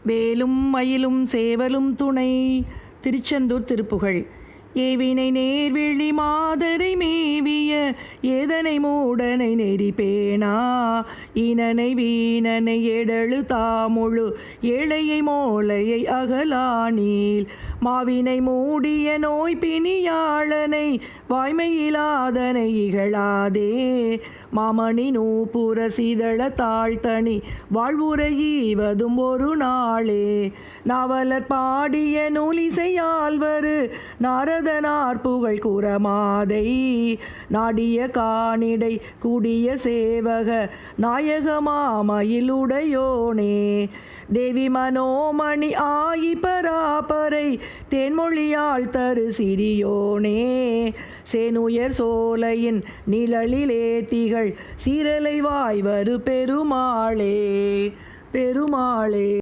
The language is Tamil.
வேலும் மயிலும் சேவலும் துணை. திருச்செந்தூர் திருப்புகழ். ஏவினை நேர்விழி மாதரை மேவிய ஏதனை மூடனை நெறி பேணா ஈனனை வீணனை எடழு தாமுழு ஏழையை மோளையை அகலானீல் மாவினை மூடிய நோய் பிணியாளனை வாய்மையிலாதனை இகழாதே மாமணி நூப்புற சீதள தாழ்த்தனி வாழ்வுரையீவதும் ஒரு நாளே நாவலர் பாடிய நூலிசையால்வரு நாரதனார் புகழ் கூறமாதை நாடிய காணிடை கூடிய சேவக நாயகமாமயிலுடையோனே தேவி மனோமணி ஆயி பராபரை தேன்மொழியாள் தரு சிறியோனே சேனுயர் சோலையின் நிழலிலே திகழ் சீரலை வாய்வரு பெருமாளே.